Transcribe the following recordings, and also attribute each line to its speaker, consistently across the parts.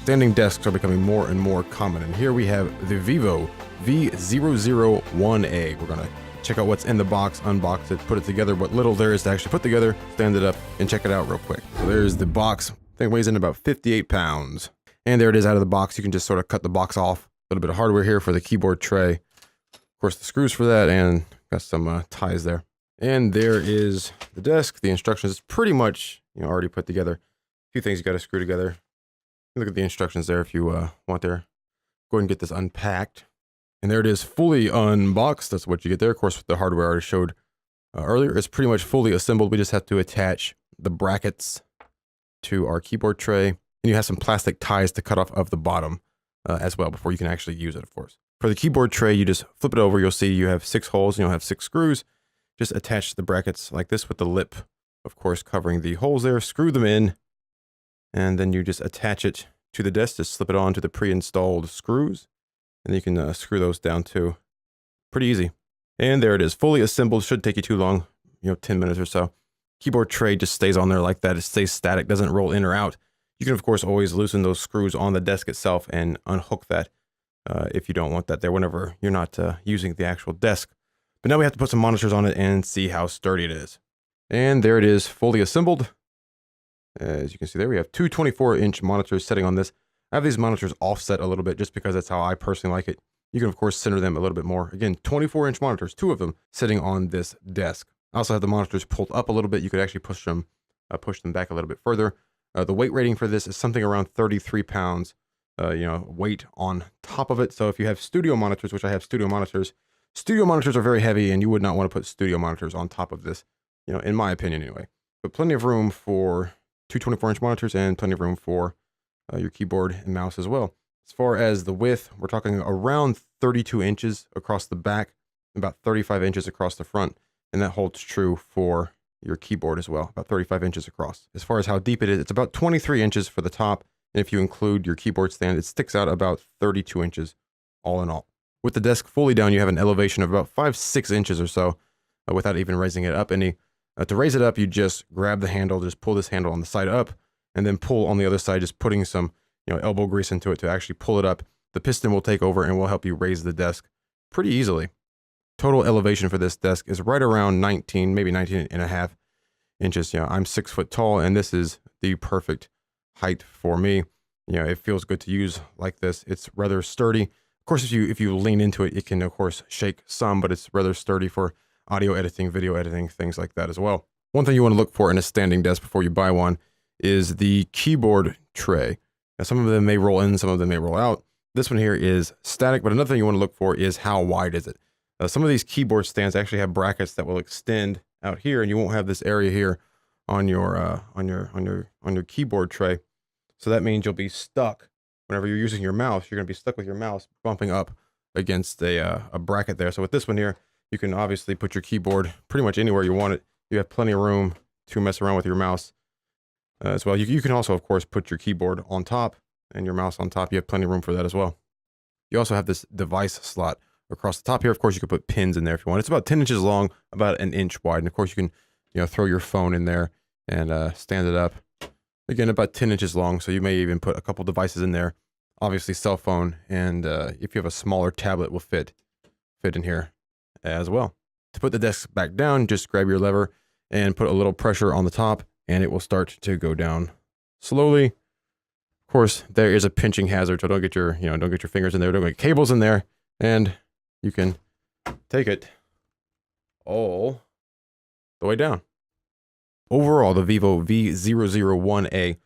Speaker 1: Standing desks are becoming more and more common, and here we have the Vivo V001A. We're gonna check out what's in the box, unbox it, put it together, what little there is to actually put together, stand it up, and check it out real quick. So there's the box. I think it weighs in about 58 pounds. And there it is out of the box. You can just sort of cut the box off. A little bit of hardware here for the keyboard tray. Of course, the screws for that, and got some ties there. And there is the desk. The instructions is pretty much already put together. A few things you got to screw together. Look at the instructions there if you want there. Go ahead and get this unpacked. And there it is, fully unboxed. That's what you get there. Of course, with the hardware I already showed earlier, it's pretty much fully assembled. We just have to attach the brackets to our keyboard tray. And you have some plastic ties to cut off of the bottom as well before you can actually use it, of course. For the keyboard tray, you just flip it over. You'll see you have 6 holes. You'll have 6 screws. Just attach the brackets like this with the lip, of course, covering the holes there. Screw them in. And then you just attach it to the desk, just slip it onto the pre-installed screws. And you can screw those down too. Pretty easy. And there it is, fully assembled. Shouldn't take you too long, 10 minutes or so. Keyboard tray just stays on there like that. It stays static, doesn't roll in or out. You can, of course, always loosen those screws on the desk itself and unhook that if you don't want that there whenever you're not using the actual desk. But now we have to put some monitors on it and see how sturdy it is. And there it is, fully assembled. As you can see there, we have two 24-inch monitors sitting on this. I have these monitors offset a little bit just because that's how I personally like it. You can, of course, center them a little bit more. Again, 24-inch monitors, 2 of them sitting on this desk. I also have the monitors pulled up a little bit. You could actually push them back a little bit further. The weight rating for this is something around 33 pounds, weight on top of it. So if you have studio monitors, which I have studio monitors are very heavy, and you would not want to put studio monitors on top of this, in my opinion anyway. But plenty of room for two 24-inch monitors and plenty of room for your keyboard and mouse as well. As far as the width, we're talking around 32 inches across the back, about 35 inches across the front, and that holds true for your keyboard as well, about 35 inches across. As far as how deep it is, it's about 23 inches for the top, and if you include your keyboard stand, it sticks out about 32 inches all in all. With the desk fully down, you have an elevation of about 5-6 inches or so without even raising it up any. To raise it up, you just grab the handle, just pull this handle on the side up, and then pull on the other side, just putting some elbow grease into it to actually pull it up. The piston will take over and will help you raise the desk pretty easily. Total elevation for this desk is right around 19, maybe 19 and a half inches. I'm 6 foot tall, and this is the perfect height for me. It feels good to use like this. It's rather sturdy. Of course, if you lean into it, it can, of course, shake some, but it's rather sturdy for audio editing, video editing, things like that as well. One thing you want to look for in a standing desk before you buy one is the keyboard tray. Now, some of them may roll in, some of them may roll out. This one here is static, but another thing you want to look for is how wide is it. Some of these keyboard stands actually have brackets that will extend out here, and you won't have this area here on your keyboard tray. So that means you'll be stuck whenever you're using your mouse. You're going to be stuck with your mouse bumping up against a bracket there. So with this one here, you can obviously put your keyboard pretty much anywhere you want it. You have plenty of room to mess around with your mouse as well. You can also, of course, put your keyboard on top and your mouse on top. You have plenty of room for that as well. You also have this device slot across the top here. Of course, you could put pins in there if you want. It's about 10 inches long, about an inch wide. And of course, you can throw your phone in there and stand it up. Again, about 10 inches long. So you may even put a couple devices in there. Obviously, cell phone, and if you have a smaller tablet, will fit in here as well. To put the desk back down, just grab your lever and put a little pressure on the top, and it will start to go down slowly. Of course, there is a pinching hazard, so don't get your fingers in there, don't get cables in there, and you can take it all the way down. Overall, the Vivo V001A,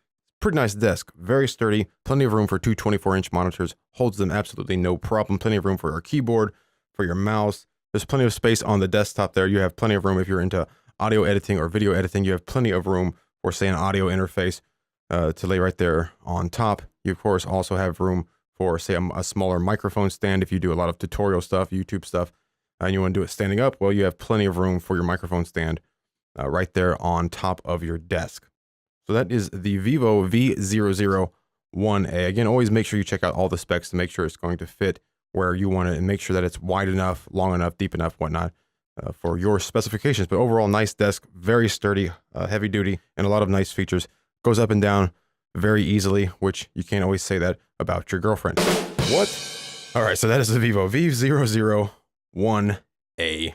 Speaker 1: pretty nice desk, very sturdy, plenty of room for two 24-inch monitors, holds them absolutely no problem, plenty of room for your keyboard, for your mouse. There's plenty of space on the desktop there. You have plenty of room if you're into audio editing or video editing. You have plenty of room for, say, an audio interface to lay right there on top. You, of course, also have room for, say, a smaller microphone stand if you do a lot of tutorial stuff, YouTube stuff, and you want to do it standing up. Well, you have plenty of room for your microphone stand right there on top of your desk. So that is the Vivo V001A. Again, always make sure you check out all the specs to make sure it's going to fit where you want it, and make sure that it's wide enough, long enough, deep enough, whatnot, for your specifications. But overall, nice desk, very sturdy, heavy duty, and a lot of nice features. Goes up and down very easily, which you can't always say that about your girlfriend. What? All right, so that is the Vivo V001A.